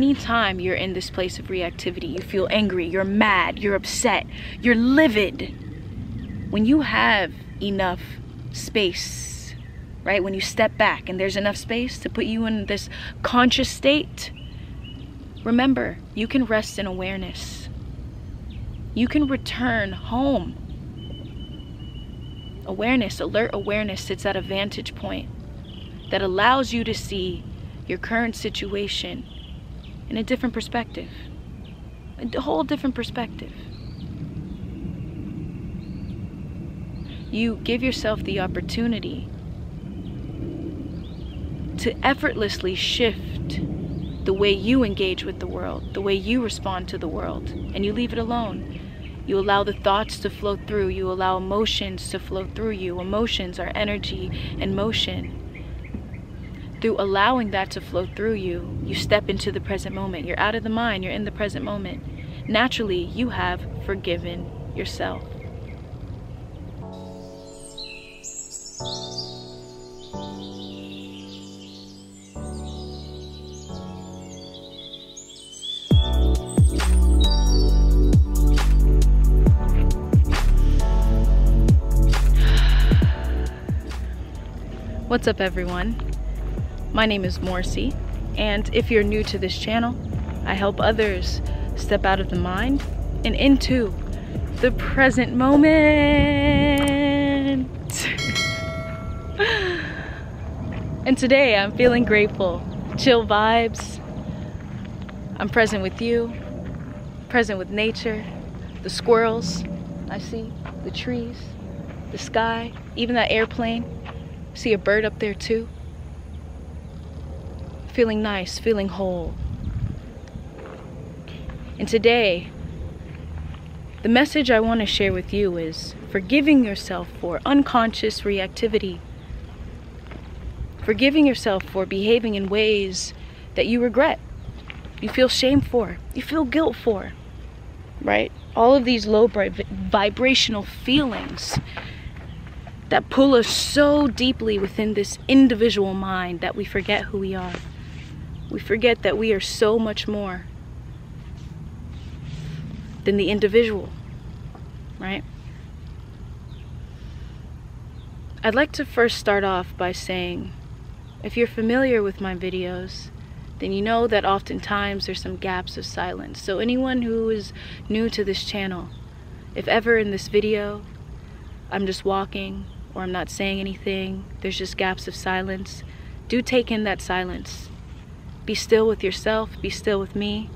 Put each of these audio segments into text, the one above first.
Anytime you're in this place of reactivity, you feel angry, you're mad, you're upset, you're livid. When you have enough space, right? When you step back and there's enough space to put you in this conscious state, remember, you can rest in awareness. You can return home. Awareness, alert awareness sits at a vantage point that allows you to see your current situation in a different perspective, a whole different perspective. You give yourself the opportunity to effortlessly shift the way you engage with the world, the way you respond to the world, and you leave it alone. You allow the thoughts to flow through. You allow emotions to flow through you. Emotions are energy and motion. Through allowing that to flow through you, you step into the present moment. You're out of the mind, you're in the present moment. Naturally, you have forgiven yourself. What's up, everyone? My name is Morsi, and if you're new to this channel, I help others step out of the mind and into the present moment. And today I'm feeling grateful. Chill vibes. I'm present with you, present with nature, the squirrels I see, the trees, the sky, even that airplane. See a bird up there too. Feeling nice, feeling whole. And today, the message I want to share with you is forgiving yourself for unconscious reactivity. Forgiving yourself for behaving in ways that you regret, you feel shame for, you feel guilt for, right? All of these low vibrational feelings that pull us so deeply within this individual mind that we forget who we are. We forget that we are so much more than the individual, right? I'd like to first start off by saying, if you're familiar with my videos, then you know that oftentimes there's some gaps of silence. So anyone who is new to this channel, if ever in this video I'm just walking or I'm not saying anything, there's just gaps of silence, do take in that silence. Be still with yourself, be still with me.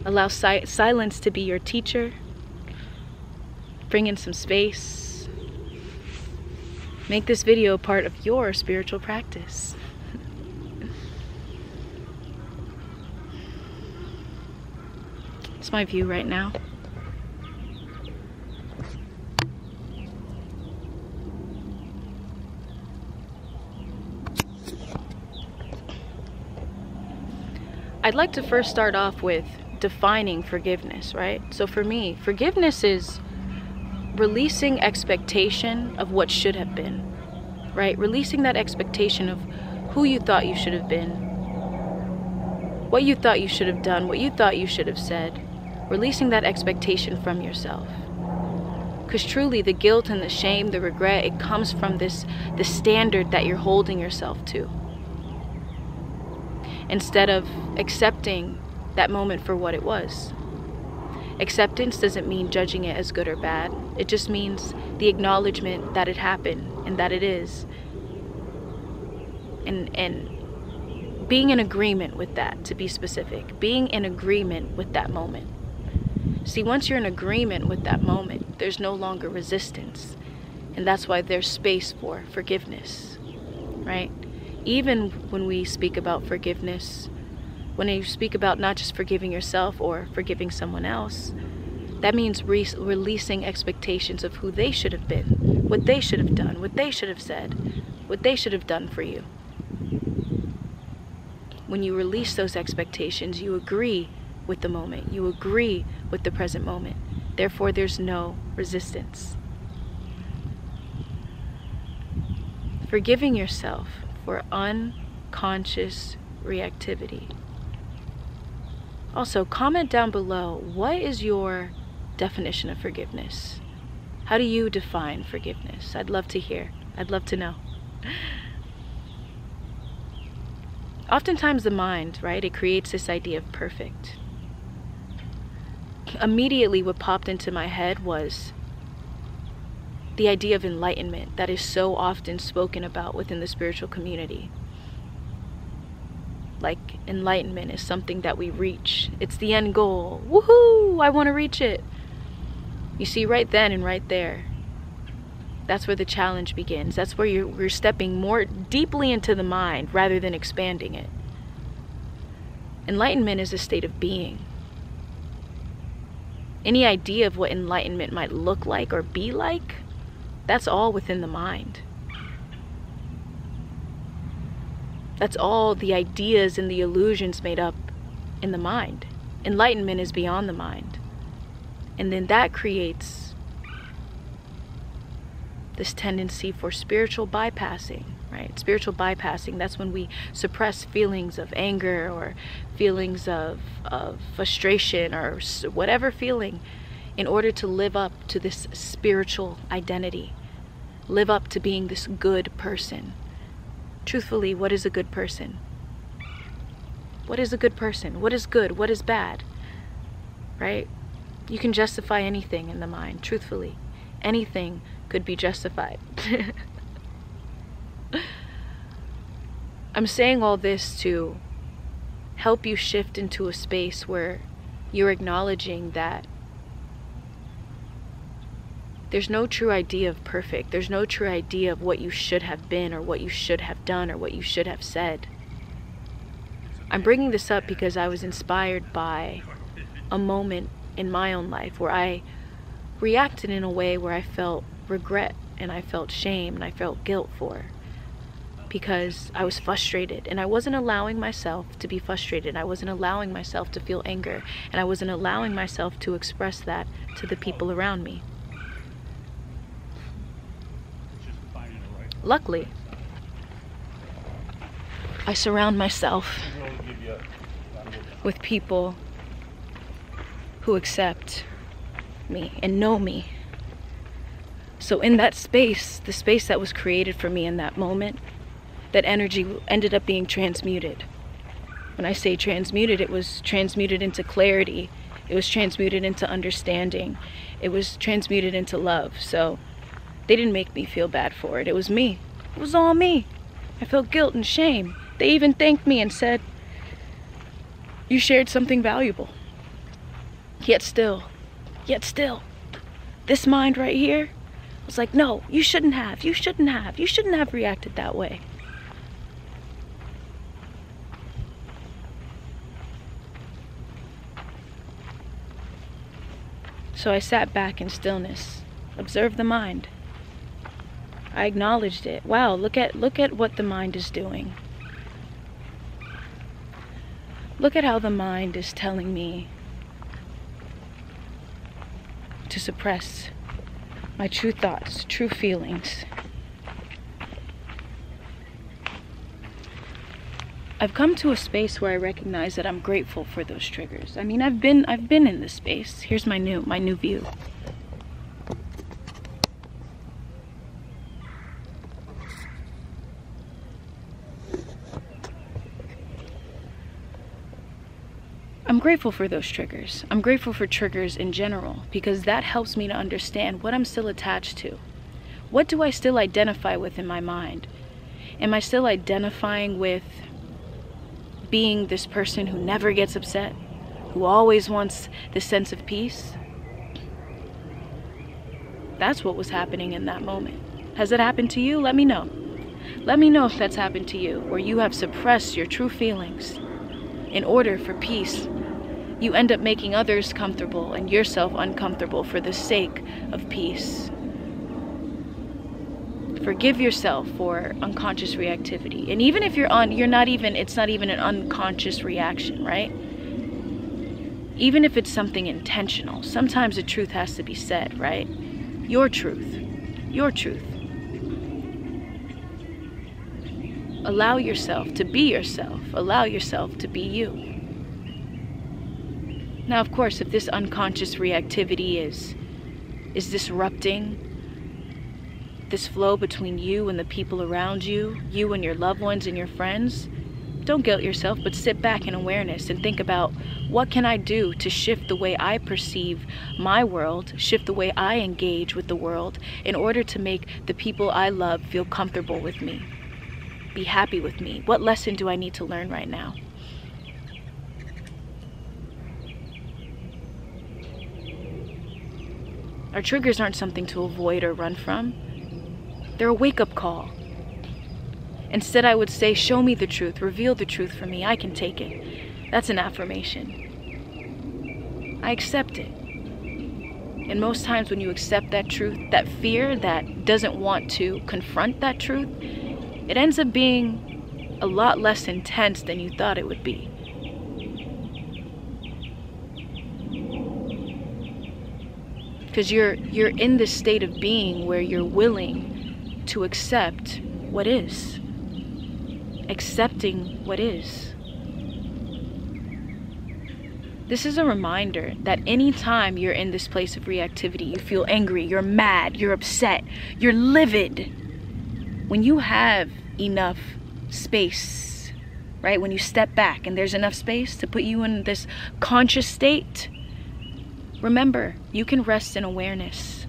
Allow silence to be your teacher. Bring in some space. Make this video part of your spiritual practice. It's my view right now. I'd like to first start off with defining forgiveness, right? So for me, forgiveness is releasing expectation of what should have been, right? Releasing that expectation of who you thought you should have been, what you thought you should have done, what you thought you should have said. Releasing that expectation from yourself. Because truly the guilt and the shame, the regret, it comes from the standard that you're holding yourself to. Instead of accepting that moment for what it was. Acceptance doesn't mean judging it as good or bad. It just means the acknowledgement that it happened and that it is. And being in agreement with that, to be specific. Being in agreement with that moment. See, once you're in agreement with that moment, there's no longer resistance. And that's why there's space for forgiveness, right? Even when we speak about forgiveness, when you speak about not just forgiving yourself or forgiving someone else, that means releasing expectations of who they should have been, what they should have done, what they should have said, what they should have done for you. When you release those expectations, you agree with the moment, you agree with the present moment. Therefore, there's no resistance. Forgiving yourself for unconscious reactivity. Also, comment down below, what is your definition of forgiveness? How do you define forgiveness? I'd love to hear. I'd love to know. Oftentimes the mind, right, it creates this idea of perfect. Immediately what popped into my head was the idea of enlightenment that is so often spoken about within the spiritual community. Like, enlightenment is something that we reach. It's the end goal. Woohoo! I want to reach it. You see, right then and right there, that's where the challenge begins. That's where you're stepping more deeply into the mind rather than expanding it. Enlightenment is a state of being. Any idea of what enlightenment might look like or be like, that's all within the mind. That's all the ideas and the illusions made up in the mind. Enlightenment is beyond the mind. And then that creates this tendency for spiritual bypassing, right? Spiritual bypassing, that's when we suppress feelings of anger or feelings of frustration or whatever feeling in order to live up to this spiritual identity. Live up to being this good person. Truthfully, what is a good person? What is a good person? What is good? What is bad? Right? You can justify anything in the mind, truthfully. Anything could be justified. I'm saying all this to help you shift into a space where you're acknowledging that there's no true idea of perfect. There's no true idea of what you should have been or what you should have done or what you should have said. I'm bringing this up because I was inspired by a moment in my own life where I reacted in a way where I felt regret and I felt shame and I felt guilt for, because I was frustrated and I wasn't allowing myself to be frustrated. I wasn't allowing myself to feel anger, and I wasn't allowing myself to express that to the people around me. Luckily, I surround myself with people who accept me and know me. So in that space, the space that was created for me in that moment, that energy ended up being transmuted. When I say transmuted, it was transmuted into clarity. It was transmuted into understanding. It was transmuted into love. So they didn't make me feel bad for it. It was me. It was all me. I felt guilt and shame. They even thanked me and said, "You shared something valuable." Yet still, this mind right here was like, "No, you shouldn't have reacted that way." So I sat back in stillness, observed the mind. I acknowledged it. Wow, look at what the mind is doing. Look at how the mind is telling me to suppress my true thoughts, true feelings. I've come to a space where I recognize that I'm grateful for those triggers. I mean, I've been in this space. Here's my new view. I'm grateful for those triggers. I'm grateful for triggers in general, because that helps me to understand what I'm still attached to. What do I still identify with in my mind? Am I still identifying with being this person who never gets upset, who always wants this sense of peace? That's what was happening in that moment. Has it happened to you? Let me know. Let me know if that's happened to you, where you have suppressed your true feelings in order for peace. You end up making others comfortable and yourself uncomfortable for the sake of peace. Forgive yourself for unconscious reactivity. And even if it's not even an unconscious reaction, right? Even if it's something intentional, sometimes the truth has to be said, right? Your truth. Your truth. Allow yourself to be yourself. Allow yourself to be you. Now, of course, if this unconscious reactivity is disrupting this flow between you and the people around you, you and your loved ones and your friends, don't guilt yourself, but sit back in awareness and think about, what can I do to shift the way I perceive my world, shift the way I engage with the world, in order to make the people I love feel comfortable with me, be happy with me? What lesson do I need to learn right now? Our triggers aren't something to avoid or run from. They're a wake-up call. Instead, I would say, show me the truth, reveal the truth for me, I can take it. That's an affirmation. I accept it. And most times when you accept that truth, that fear that doesn't want to confront that truth, it ends up being a lot less intense than you thought it would be. Because you're in this state of being where you're willing to accept what is. Accepting what is. This is a reminder that anytime you're in this place of reactivity, you feel angry, you're mad, you're upset, you're livid. When you have enough space, right? When you step back and there's enough space to put you in this conscious state, remember, you can rest in awareness.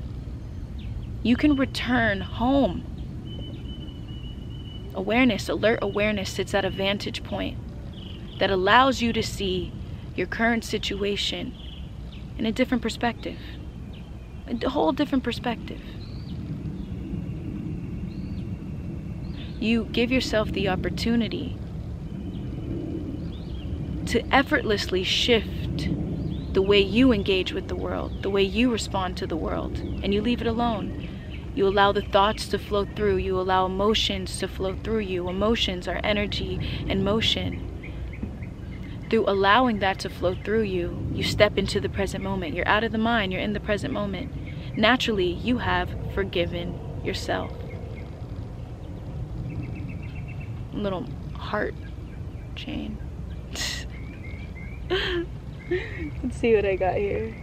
You can return home. Awareness, alert awareness, sits at a vantage point that allows you to see your current situation in a different perspective. A whole different perspective. You give yourself the opportunity to effortlessly shift the way you engage with the world, the way you respond to the world, and you leave it alone. You allow the thoughts to flow through. You allow emotions to flow through you. Emotions are energy and motion. Through allowing that to flow through you, you step into the present moment. You're out of the mind. You're in the present moment. Naturally, you have forgiven yourself. Little heart chain. Let's see what I got here.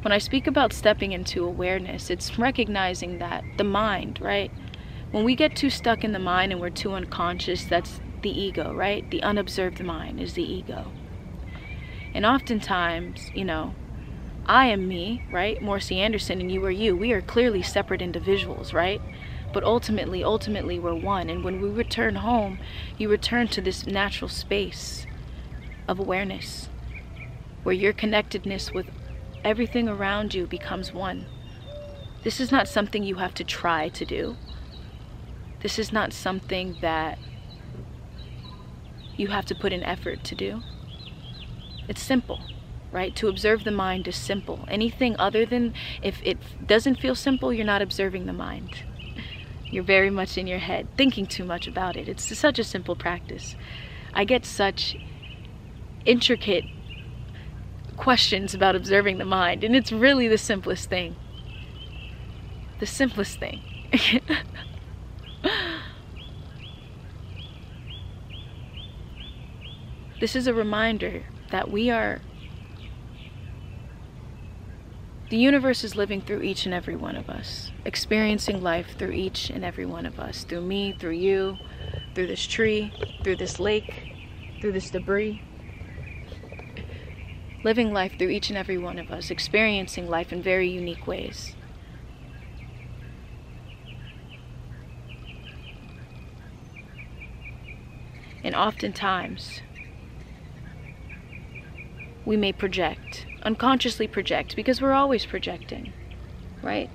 When I speak about stepping into awareness, it's recognizing that the mind, right? When we get too stuck in the mind and we're too unconscious, that's the ego, right? The unobserved mind is the ego. And oftentimes, you know, I am me, right? Morrissey Anderson, and you are you. We are clearly separate individuals, right? But ultimately, we're one. And when we return home, you return to this natural space of awareness, where your connectedness with everything around you becomes one. This is not something you have to try to do. This is not something that you have to put in effort to do. It's simple, right? To observe the mind is simple. Anything other than, if it doesn't feel simple, you're not observing the mind. You're very much in your head, thinking too much about it. It's such a simple practice. I get such intricate questions about observing the mind, and it's really the simplest thing. The simplest thing. This is a reminder that the universe is living through each and every one of us, experiencing life through each and every one of us, through me, through you, through this tree, through this lake, through this debris. Living life through each and every one of us, experiencing life in very unique ways. And oftentimes, we may project, unconsciously project, because we're always projecting, right?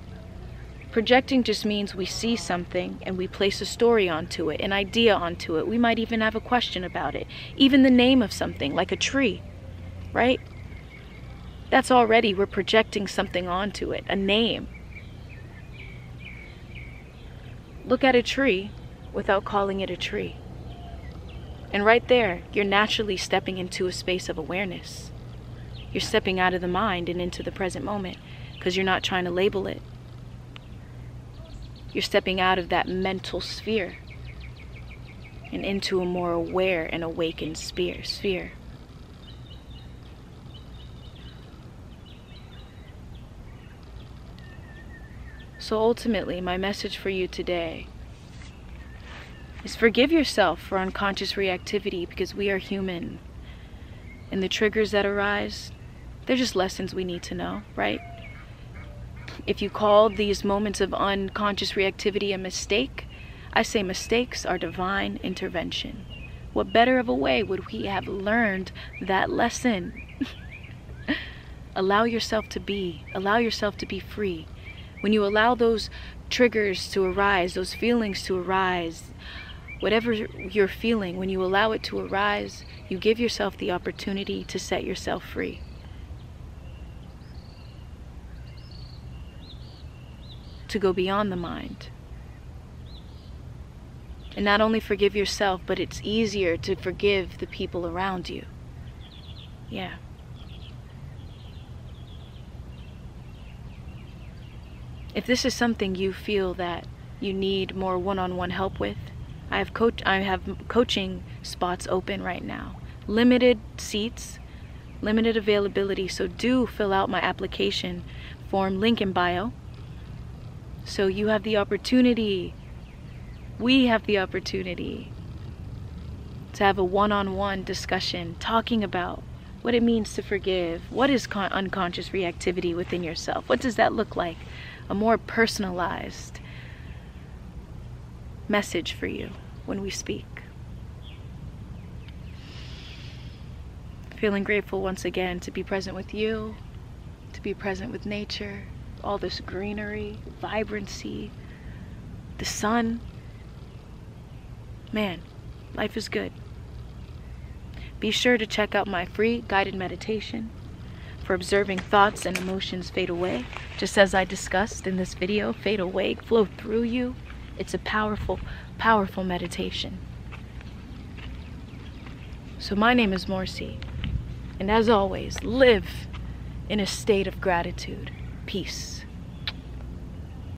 Projecting just means we see something and we place a story onto it, an idea onto it. We might even have a question about it. Even the name of something, like a tree, right? That's already, we're projecting something onto it, a name. Look at a tree without calling it a tree. And right there, you're naturally stepping into a space of awareness. You're stepping out of the mind and into the present moment because you're not trying to label it. You're stepping out of that mental sphere and into a more aware and awakened sphere. So ultimately, my message for you today is forgive yourself for unconscious reactivity, because we are human. And the triggers that arise, they're just lessons we need to know, right? If you call these moments of unconscious reactivity a mistake, I say mistakes are divine intervention. What better of a way would we have learned that lesson? Allow yourself to be. Allow yourself to be free. When you allow those triggers to arise, those feelings to arise, whatever you're feeling, when you allow it to arise, you give yourself the opportunity to set yourself free. To go beyond the mind. And not only forgive yourself, but it's easier to forgive the people around you. Yeah. If this is something you feel that you need more one-on-one help with, I have coaching spots open right now. Limited seats, limited availability, so do fill out my application form, link in bio. So you have the opportunity, we have the opportunity to have a one-on-one discussion talking about what it means to forgive. What is unconscious reactivity within yourself? What does that look like? A more personalized message for you when we speak. Feeling grateful once again to be present with you, to be present with nature, all this greenery, vibrancy, the sun. Man, life is good. Be sure to check out my free guided meditation for observing thoughts and emotions fade away, just as I discussed in this video. Fade away, flow through you. It's a powerful, powerful meditation. So my name is Morsi, and as always, live in a state of gratitude. Peace.